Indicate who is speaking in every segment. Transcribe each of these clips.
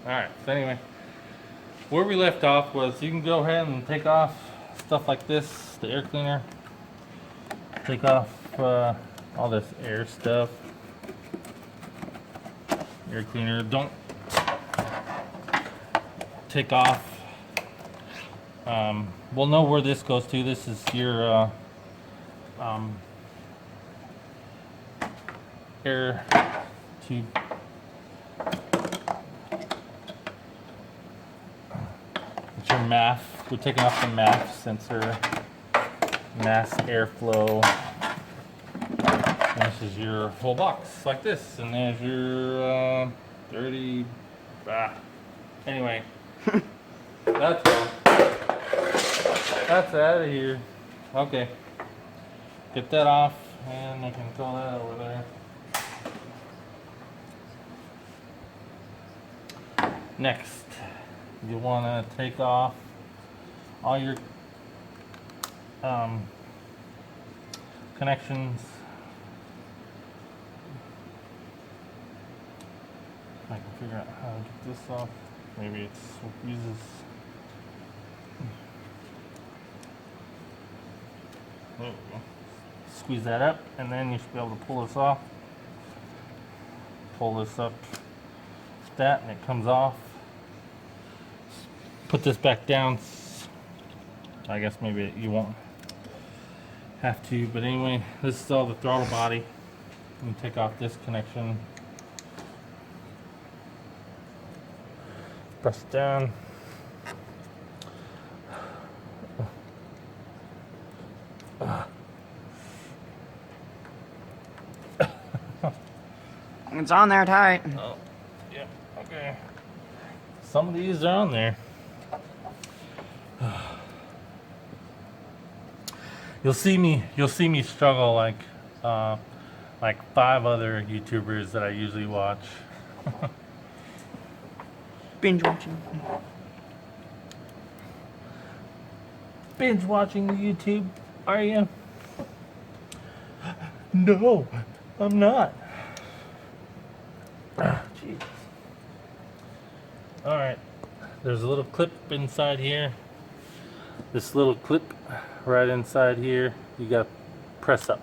Speaker 1: Alright, so anyway, where we left off was you can go ahead and take off stuff like this, the air cleaner. Take off all this air stuff. Air cleaner. Don't take off. We'll know where this goes to. This is your air tube. It's your MAF. We're taking off the MAF sensor. Mass airflow. And this is your whole box, like this. And there's your dirty. Anyway, that's all. That's out of here. Okay. Get that off, and I can throw that over there. Next, you want to take off all your connections. I can figure out how to get this off. Maybe it uses. There we go. Squeeze that up, and then you should be able to pull this off. Pull this up, that, and it comes off. Put this back down. I guess maybe you won't have to, but anyway, this is all the throttle body. You can take off this connection. Press it down.
Speaker 2: It's on there tight.
Speaker 1: Oh, yeah, okay. Some of these are on there. You'll see me struggle like 5 other YouTubers that I usually watch.
Speaker 2: Binge watching.
Speaker 1: Binge watching the YouTube, are you? No, I'm not. Jeez. Alright, there's a little clip inside here. This little clip right inside here, you gotta press up.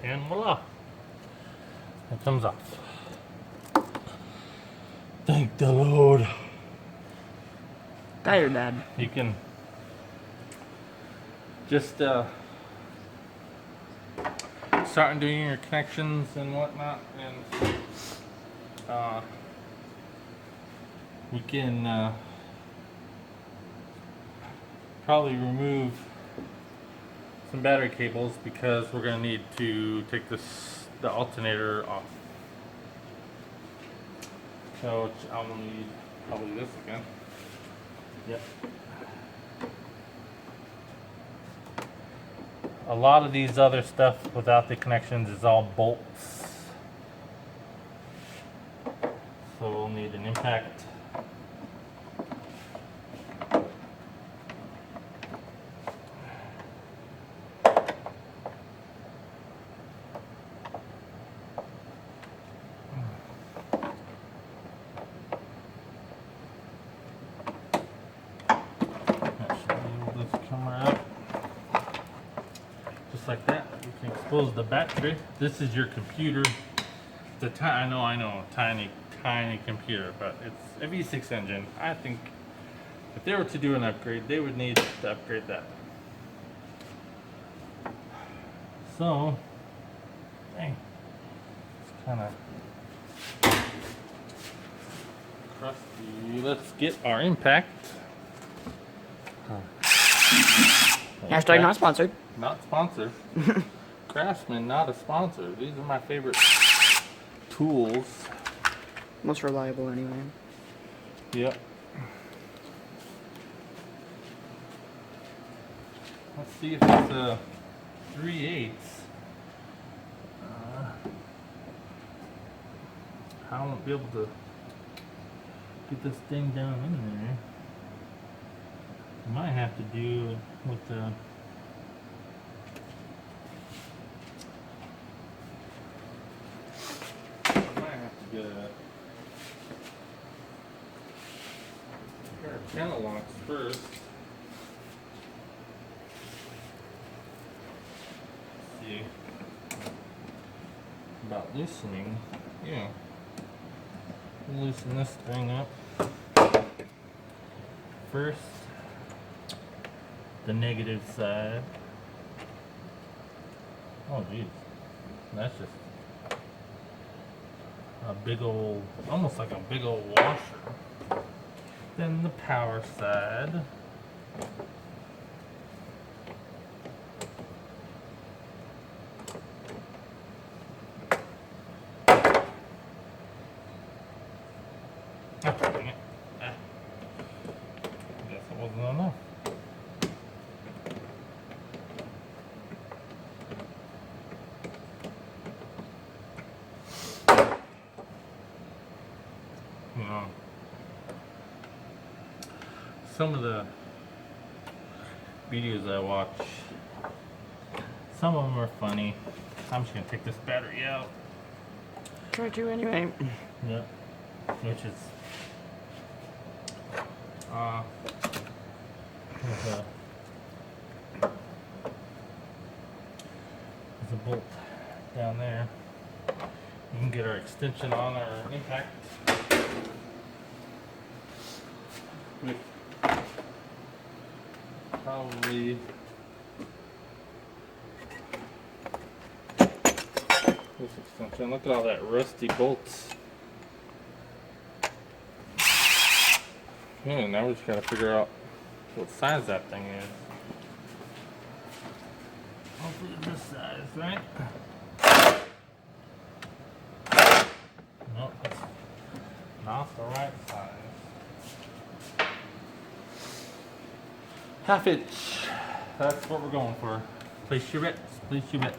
Speaker 1: And voila! It comes off. Thank the Lord.
Speaker 2: Tired, Dad.
Speaker 1: You can just start doing your connections and whatnot, and we can probably remove some battery cables because we're going to need to take the alternator off. So I'll need probably this again. Yep. A lot of these other stuff without the connections is all bolts. So we'll need an impact. Like that, you can expose the battery. This is your computer. I know, tiny computer, but it's a V6 engine. I think if they were to do an upgrade, they would need to upgrade that. So, dang, it's kind of crusty. Let's get our impact.
Speaker 2: Hashtag not sponsored.
Speaker 1: Not sponsored. Craftsman, not a sponsor. These are my favorite tools.
Speaker 2: Most reliable, anyway.
Speaker 1: Yep. Let's see if it's a 3/8. I won't be able to get this thing down in there. Might have to do with the get channel locks first. Let's see about loosening. Yeah. Loosen this thing up. First, the negative side. Oh geez, that's just a big old, almost like a big old washer. Then the power side. Ah, dang it. Ah. Guess it wasn't enough. You know, some of the videos I watch, some of them are funny. I'm just gonna take this battery out.
Speaker 2: Try to anyway.
Speaker 1: Yep. Which is there's a bolt down there. You can get our extension on our impact. With probably this extension. Look at all that rusty bolts. Yeah, now we just gotta figure out what size that thing is. Hopefully this size, right? Nope, it's not the right size. Half inch. That's what we're going for. Place your bets. Place your bets.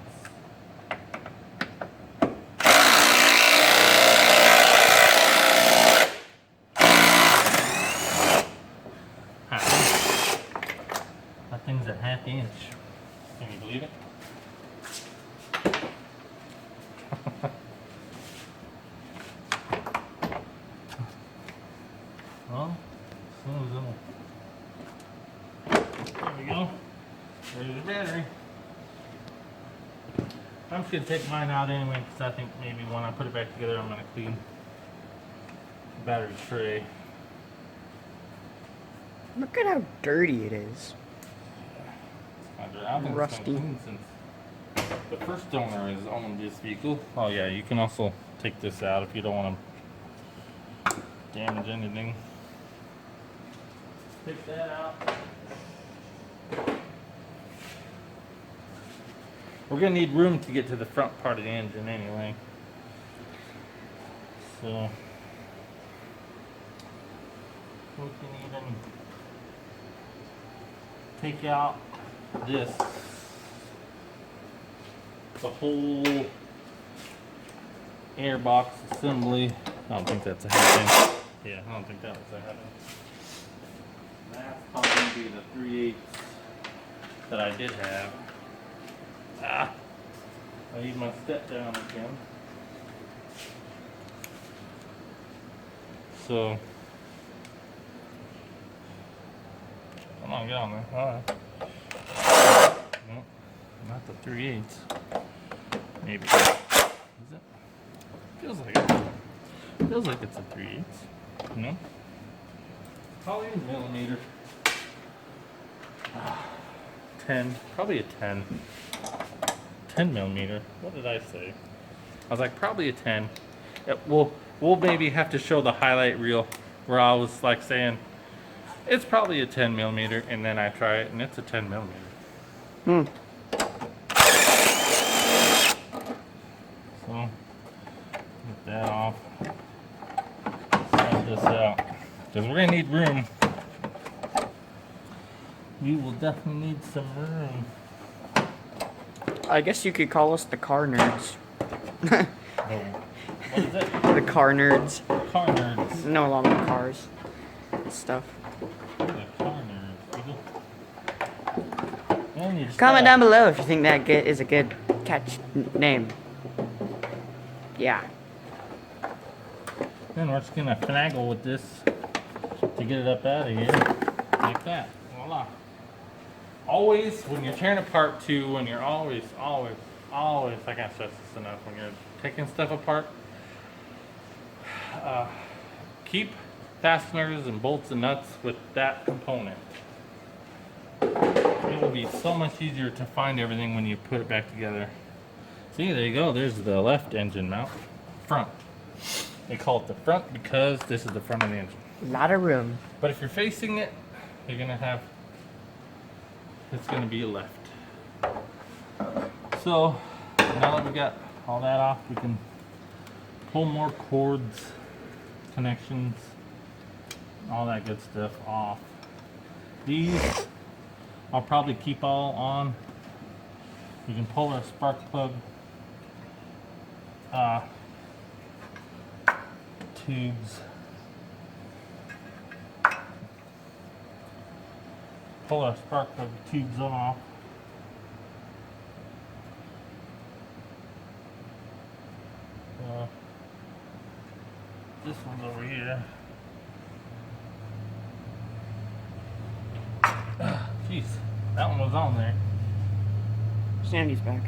Speaker 1: That thing's a half inch. Can you believe it? Well, as soon as it'll. There we go. There's the battery. I'm just going to take mine out anyway because I think maybe when I put it back together I'm going to clean the battery tray.
Speaker 2: Look at how dirty it is.
Speaker 1: I think
Speaker 2: Rusty.
Speaker 1: it's been clean since the first owner has owned this vehicle. Oh yeah, you can also take this out if you don't want to damage anything. Take that out. We're gonna need room to get to the front part of the engine anyway. So we can even take out this, the whole airbox assembly. I don't think that's a half inch. Yeah, I don't think that was a half inch. That's probably gonna be the 3/8 that I did have. Ah, I need my step down again. So, come on, get on there. All right. Nope, not the 3/8. Maybe. Is it? Feels like it. Feels like it's a 3/8. No? Probably a millimeter. 10. Probably a 10. 10 millimeter. What did I say? I was like, probably a 10. Yeah, we'll maybe have to show the highlight reel where I was like saying, it's probably a 10 millimeter, and then I try it and it's a 10 millimeter. So, get that off. Set this out. Because we're going to need room. We will definitely need some room.
Speaker 2: I guess you could call us the car nerds.
Speaker 1: Oh, what is it?
Speaker 2: The car nerds.
Speaker 1: Car nerds.
Speaker 2: No longer cars. Stuff.
Speaker 1: The car nerds, people. And your
Speaker 2: Comment
Speaker 1: stuff.
Speaker 2: down below if you think that is a good catch name. Yeah.
Speaker 1: Then we're just gonna finagle with this to get it up out of here like that. Voila. Always, when you're tearing apart too, when you're always, I can't stress this enough, when you're taking stuff apart, keep fasteners and bolts and nuts with that component. It will be so much easier to find everything when you put it back together. See, there you go. There's the left engine mount. Front. They call it the front because this is the front of the engine.
Speaker 2: A lot of room.
Speaker 1: But if you're facing it, you're going to have, it's going to be left. So, now that we got all that off, we can pull more cords, connections, all that good stuff off. These I'll probably keep all on. We can pull our spark plug tubes. Pull our spark plug tubes off. This one's over here. Jeez, that one was on there.
Speaker 2: Sandy's back.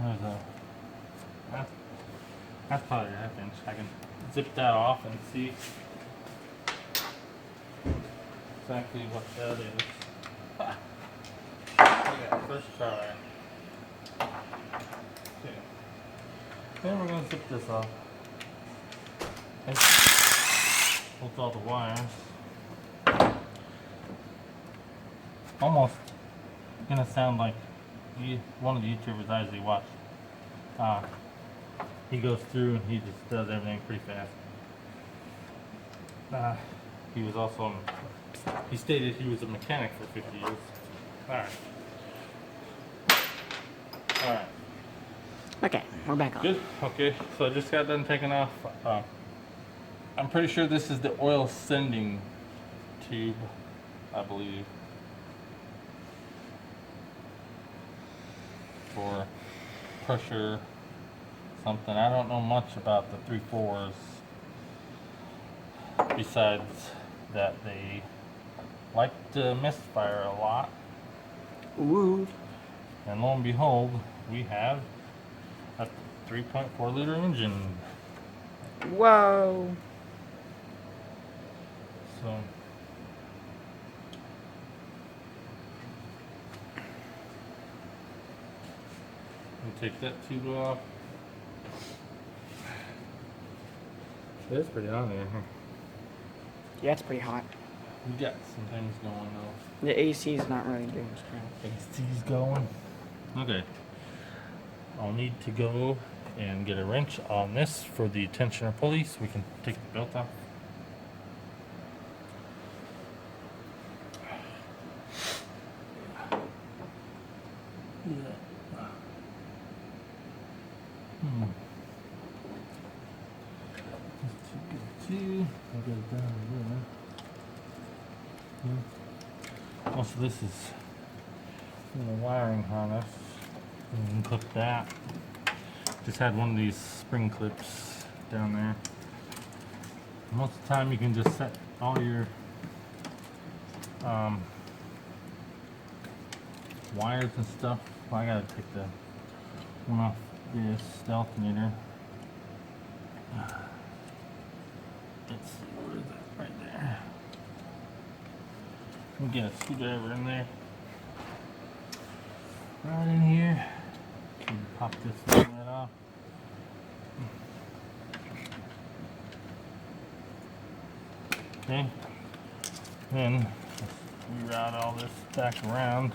Speaker 1: There's a, that's probably a half inch. I can zip that off and see exactly what that is. Ha. Okay, first try. Okay. Then we're going to zip this off. And pull all the wires. Almost gonna sound like one of the YouTubers I usually watch. He goes through and he just does everything pretty fast. He was also, he stated he was a mechanic for 50 years. Alright.
Speaker 2: Okay, we're back on.
Speaker 1: Good. Okay, so I just got done taking off. I'm pretty sure this is the oil sending tube, I believe, for pressure something. I don't know much about the 3/4s besides that they like to misfire a lot.
Speaker 2: Ooh.
Speaker 1: And lo and behold, we have a 3.4 liter engine.
Speaker 2: Whoa.
Speaker 1: So we'll take that tube off. It's pretty on there, huh?
Speaker 2: Yeah, it's pretty hot.
Speaker 1: We got some things going though.
Speaker 2: The AC is not really doing strong.
Speaker 1: AC's going. Okay. I'll need to go and get a wrench on this for the tensioner pulley so we can take the belt off. I'll get it down there. Also, this is a wiring harness. You can clip that. Just had one of these spring clips down there. Most of the time, you can just set all your wires and stuff. Well, I gotta take the one off this, the alternator. Let's see, where is that? Right there. Let me get a screwdriver in there. Right in here. And pop this thing right off. Okay. Then let's reroute all this back around.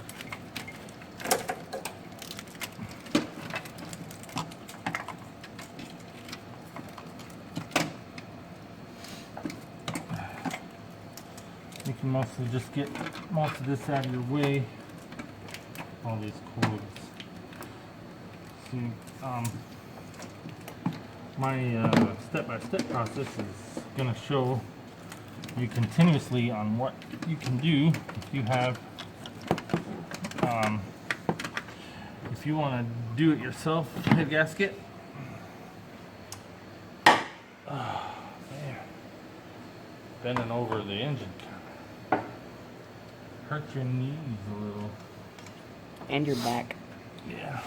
Speaker 1: You can mostly just get most of this out of your way. All these cords. See, my step-by-step process is going to show you continuously on what you can do if you have, if you want to do it yourself, head gasket. Oh, man. Bending over the engine kind of hurt your knees a little.
Speaker 2: And your back.
Speaker 1: Yeah.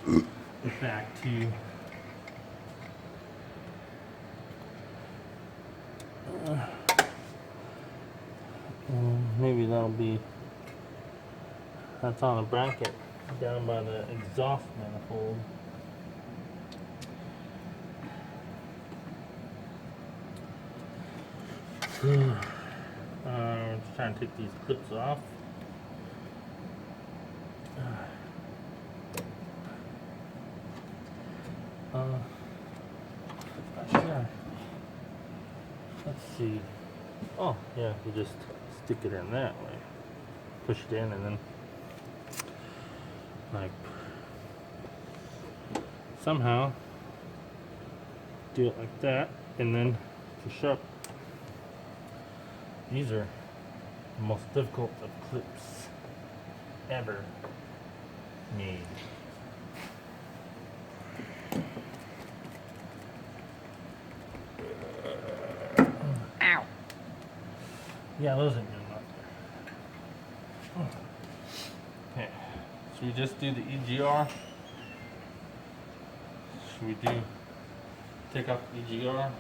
Speaker 1: Get back to maybe that's on a bracket down by the exhaust manifold. Just trying to take these clips off. Sure. Let's see. Oh, yeah, you just stick it in that way. Push it in and then, like, somehow do it like that and then push up. These are the most difficult of clips ever made.
Speaker 2: Ow.
Speaker 1: Yeah, those ain't good enough. Okay, should we just do the EGR? Should we take off the EGR?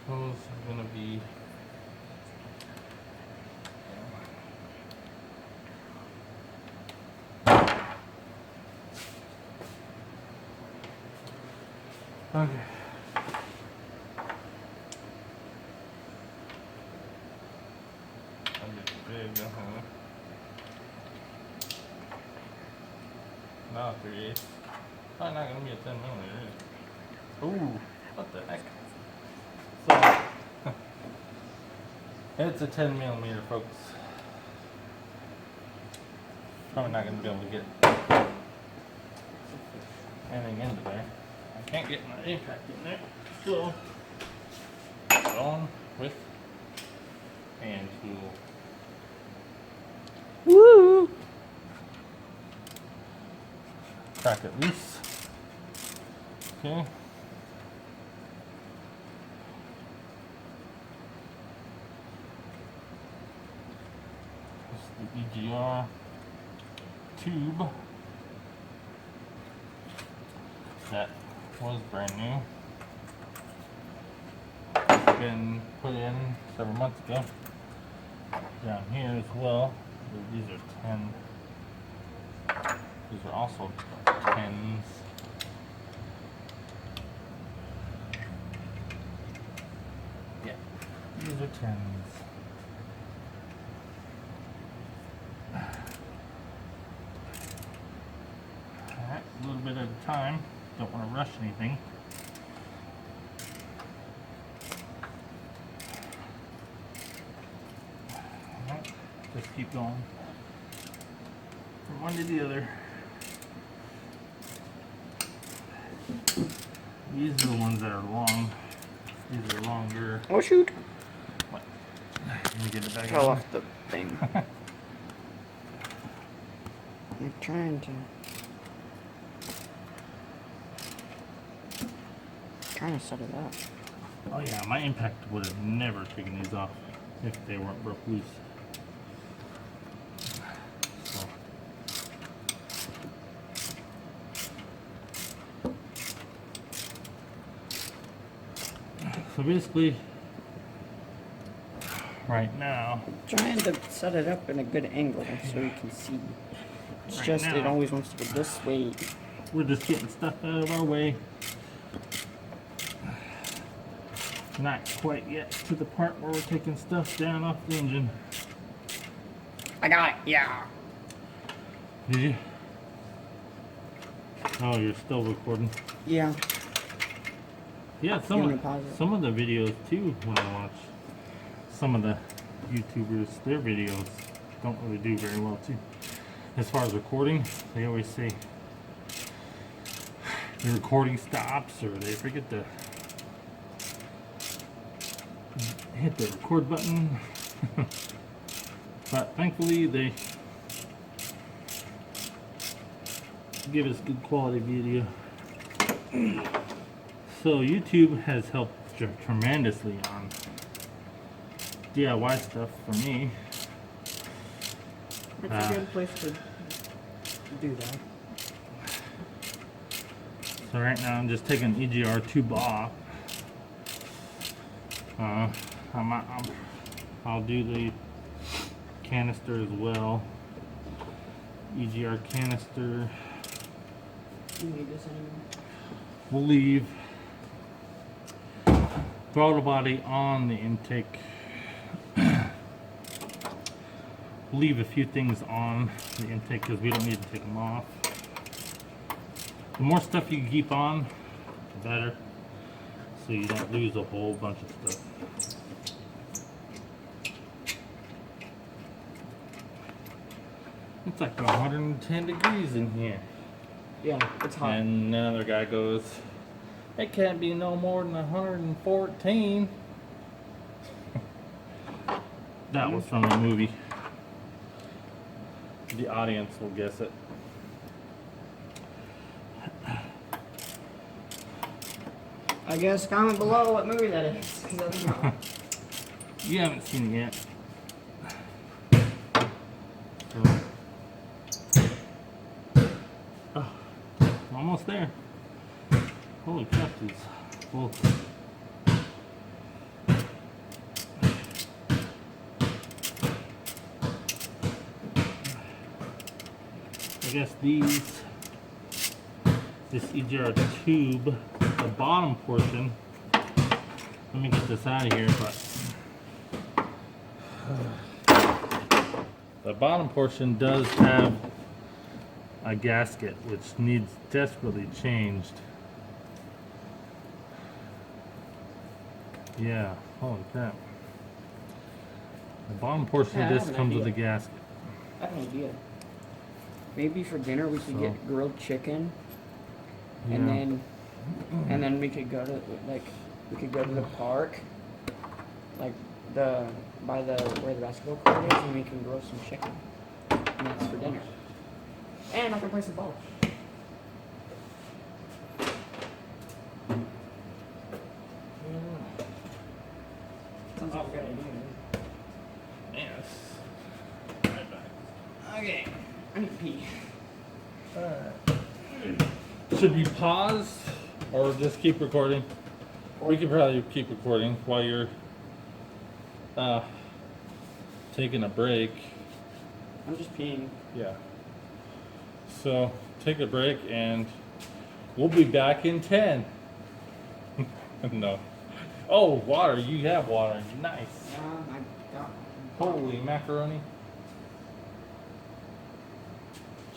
Speaker 1: Those are gonna be okay. I'm getting big, Not 3/8. Probably not gonna be a 10 millimeter. Ooh, what the heck? So, it's a 10 millimeter, folks. Probably not gonna be able to get anything into there. I can't get my impact in there, so on with hand tool.
Speaker 2: Woo!
Speaker 1: Crack it loose. Okay. This is the EGR tube that was brand new. Been put in several months ago. Down here as well. These are 10. These are also 10s. Yeah, these are 10s. Alright, a little bit at a time. Don't want to rush anything. Alright, just keep going from one to the other. These are the ones that are long. These are longer.
Speaker 2: Oh shoot!
Speaker 1: What? Let me get it back
Speaker 2: Fell
Speaker 1: on.
Speaker 2: off the thing. I'm trying to set it up.
Speaker 1: Oh yeah, my impact would have never taken these off if they weren't broke loose. So basically, right now,
Speaker 2: Trying to set it up in a good angle so you can see. It's
Speaker 1: Right
Speaker 2: just
Speaker 1: now.
Speaker 2: it always wants to go this way.
Speaker 1: we're just getting stuff out of our way. Not quite yet to the part where we're taking stuff down off the engine.
Speaker 2: I got it. Yeah.
Speaker 1: Did you? Oh, you're still recording.
Speaker 2: Yeah.
Speaker 1: Yeah,
Speaker 2: You want me to pause it?
Speaker 1: some of the videos too, when I watch some of the YouTubers, their videos don't really do very well too. As far as recording, they always say the recording stops or they forget to hit the record button. But thankfully give us good quality video. So YouTube has helped tremendously on DIY stuff for me.
Speaker 2: It's a good place to do that.
Speaker 1: So right now I'm just taking EGR tube off. I'll do the canister as well. EGR canister.
Speaker 2: Do you need this anymore?
Speaker 1: We'll leave throttle body on the intake. Leave a few things on the intake because we don't need to take them off. The more stuff you keep on, the better, so you don't lose a whole bunch of stuff. It's like 110 degrees in here.
Speaker 2: Yeah, it's hot.
Speaker 1: And another guy goes, it can't be no more than 114. That was from a movie. The audience will guess it.
Speaker 2: I guess comment below what movie that is, 'cause I don't know.
Speaker 1: You haven't seen it yet. So, almost there. Holy crap, these bolts. I guess this EGR tube, the bottom portion, let me get this out of here, but the bottom portion does have a gasket which needs desperately changed. Yeah, holy crap. The bottom portion
Speaker 2: Yeah, I
Speaker 1: of
Speaker 2: have
Speaker 1: this
Speaker 2: an
Speaker 1: comes with a
Speaker 2: idea.
Speaker 1: gasket.
Speaker 2: I have an idea. Maybe for dinner we could
Speaker 1: So-
Speaker 2: get grilled chicken,
Speaker 1: Yeah.
Speaker 2: and then we could go to the park, like by where the basketball court is, and we can grill some chicken. And that's for dinner. And I can play some ball. Sounds like a good idea.
Speaker 1: Yes.
Speaker 2: Okay, I need to pee.
Speaker 1: Should we pause or just keep recording? We could probably keep recording while you're taking a break.
Speaker 2: I'm just peeing.
Speaker 1: Yeah. So take a break and we'll be back in 10. No. Oh, water. You have water. Nice.
Speaker 2: I got.
Speaker 1: Holy macaroni.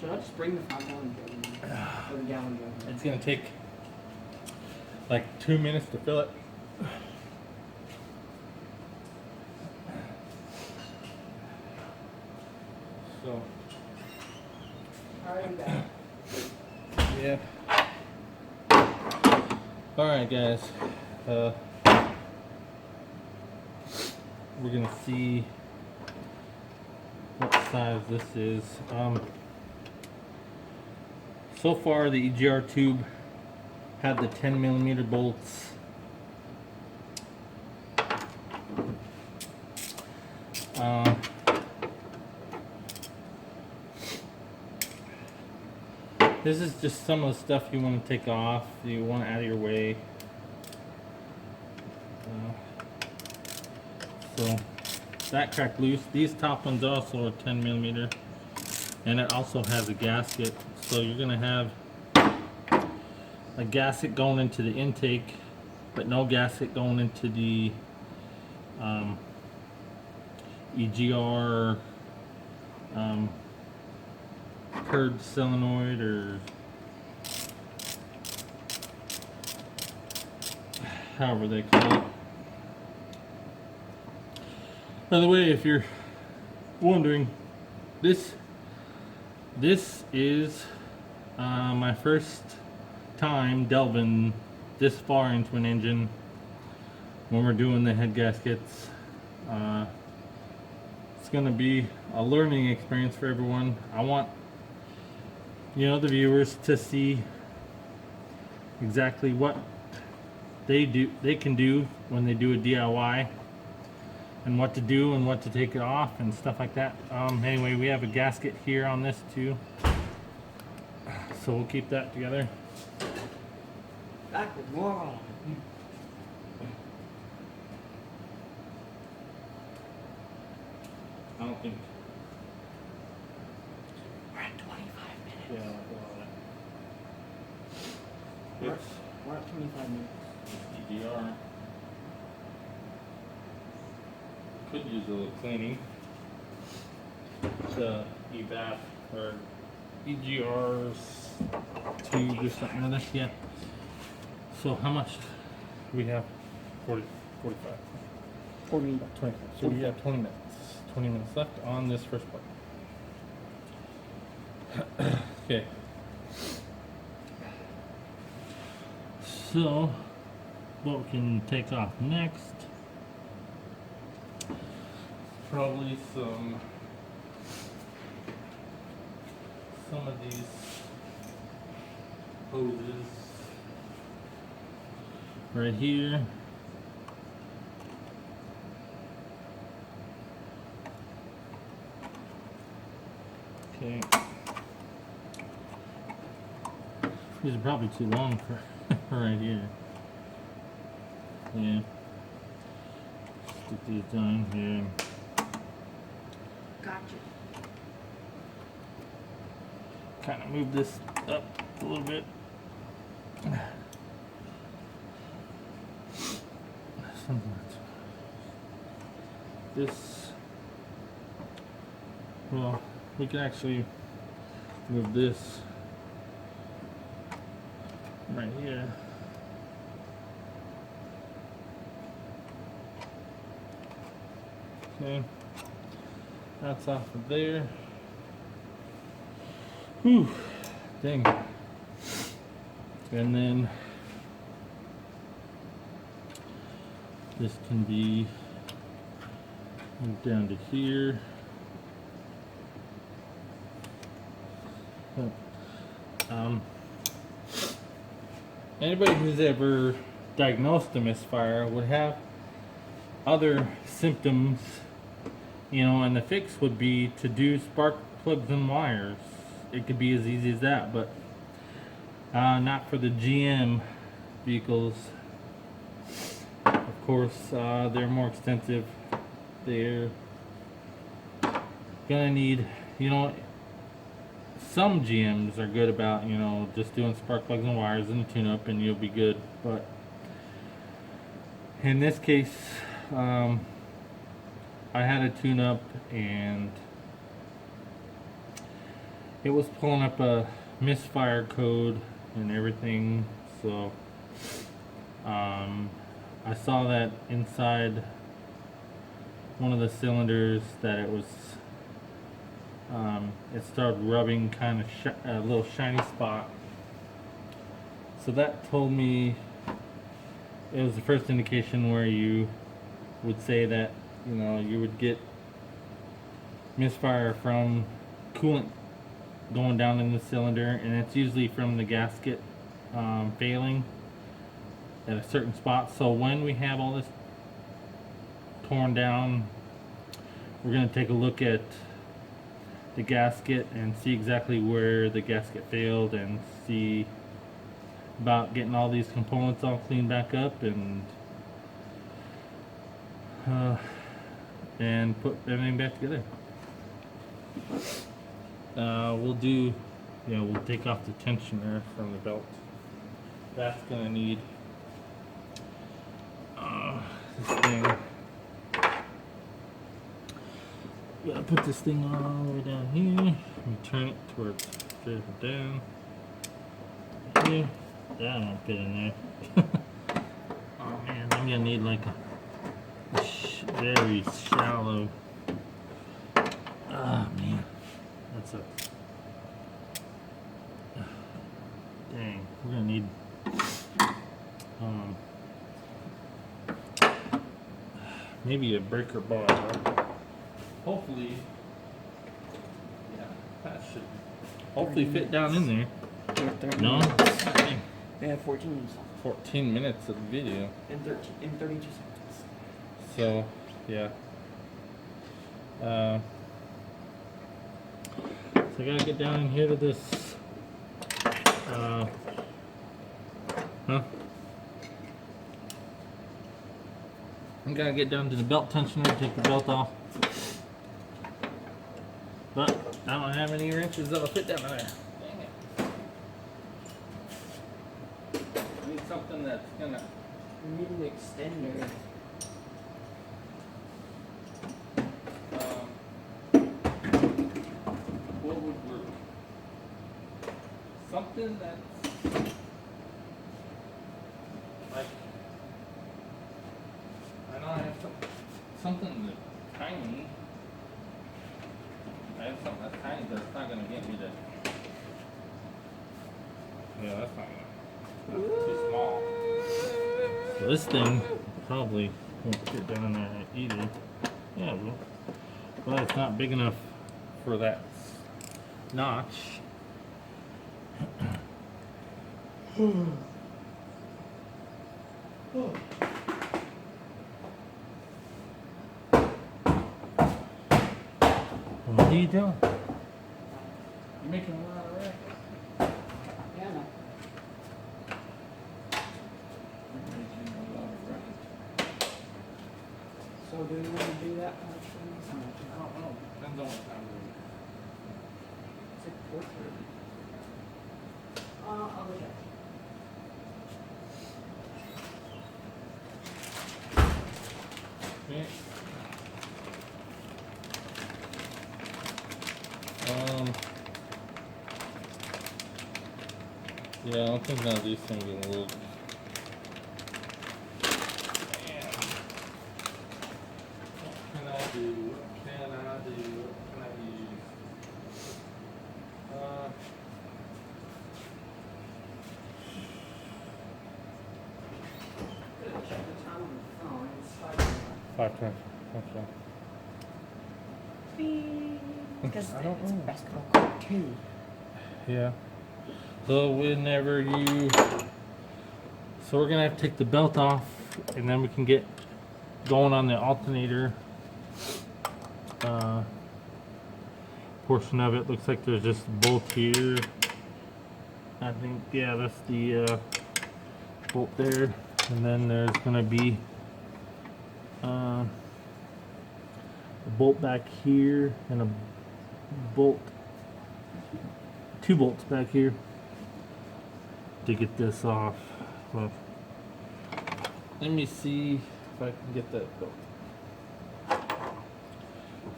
Speaker 2: Should I just bring the 5-gallon jug? Or the gallon jug?
Speaker 1: It's gonna take like 2 minutes to fill it. So
Speaker 2: Alright, I'm back.
Speaker 1: yeah. All right, guys. We're gonna see what size this is. So far, the EGR tube had the 10mm bolts. This is just some of the stuff you want to take off, you want out of your way. So that cracked loose. These top ones also are 10mm, and it also has a gasket. So you're gonna have a gasket going into the intake, but no gasket going into the EGR purge solenoid, or however they call it. By the way, if you're wondering, this is my first time delving this far into an engine when we're doing the head gaskets. It's going to be a learning experience for everyone. I want the viewers to see exactly what they can do when they do a DIY, and what to do and what to take it off and stuff like that. Anyway, we have a gasket here on this too, so we'll keep that together.
Speaker 2: Back with more on.
Speaker 1: I don't think.
Speaker 2: We're at 25 minutes.
Speaker 1: Yeah.
Speaker 2: We're at 25 minutes.
Speaker 1: DDR. Could use a little cleaning. The EVAP or EGR's tube or something like that. Yeah. So how much do we have? 40, 45.
Speaker 2: 40.
Speaker 1: 20. So we have 20 minutes. 20 minutes left on this first part. Okay. So, what we can take off next? Probably some of these hoses right here. Okay. These are probably too long for right here. Yeah. Put these down here.
Speaker 2: Gotcha.
Speaker 1: Kind of move this up a little bit. Something like this. Well, we can actually move this right here. Okay, that's off of there. Whew, dang. And then this can be moved down to here. Anybody who's ever diagnosed a misfire would have other symptoms, and the fix would be to do spark plugs and wires. It could be as easy as that, but not for the GM vehicles. Of course, they're more extensive. They're gonna need, some GMs are good about, just doing spark plugs and wires and a tune-up and you'll be good. But in this case, I had a tune-up and it was pulling up a misfire code and everything. So I saw that inside one of the cylinders that it was it started rubbing kind of a little shiny spot. So that told me it was the first indication where you would say that you would get misfire from coolant going down in the cylinder, and it's usually from the gasket failing at a certain spot. So when we have all this torn down, we're going to take a look at the gasket and see exactly where the gasket failed and see about getting all these components all cleaned back up and put everything back together. We'll take off the tensioner from the belt. That's gonna need this thing. Gotta put this thing all the way down here. Let me turn it towards straight down. Here. That won't fit in there. Oh man, I'm gonna need like a very shallow. Ah man, that's a. Dang, we're gonna need maybe a breaker bar. Hopefully, yeah, that should hopefully fit down in there.
Speaker 2: We're 30
Speaker 1: No?
Speaker 2: minutes.
Speaker 1: Dang.
Speaker 2: We have 14 minutes.
Speaker 1: 14 minutes of video.
Speaker 2: In 32 seconds.
Speaker 1: So, yeah. So I gotta get down in here to this. I gotta get down to the belt tensioner, take the belt off. But I don't have any wrenches that'll fit down there. Dang it. I need something that's gonna.
Speaker 2: We need an extender.
Speaker 1: What would work? Something that's like, I know I have something that's tiny. I have something that's tiny, but it's not gonna get me to. Yeah, that's not gonna. That's too small. So this thing probably won't fit down in there either. Yeah, it will. But it's not big enough for that notch. What are you doing? You're making a lot of wreck.
Speaker 2: Yeah, no. So do we want to do that much?
Speaker 1: I don't know. Depends on what time it is.
Speaker 2: It's like 4:30. I'll look at it.
Speaker 1: Okay. Yeah, I don't think none of these things will work. Man. What can I do? What can I do? What can I use?
Speaker 2: Check the time on the phone. It's
Speaker 1: 5:20. Okay.
Speaker 2: Because
Speaker 1: I don't
Speaker 2: it's a
Speaker 1: know.
Speaker 2: basketball court too.
Speaker 1: Yeah. So whenever you, so we're gonna have to take the belt off, and then we can get going on the alternator portion of it. Looks like there's just a bolt here. I think, yeah, that's the bolt there, and then there's gonna be a bolt back here and a bolt, 2 bolts back here to get this off. Well, let me see if I can get that bolt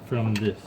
Speaker 1: from this.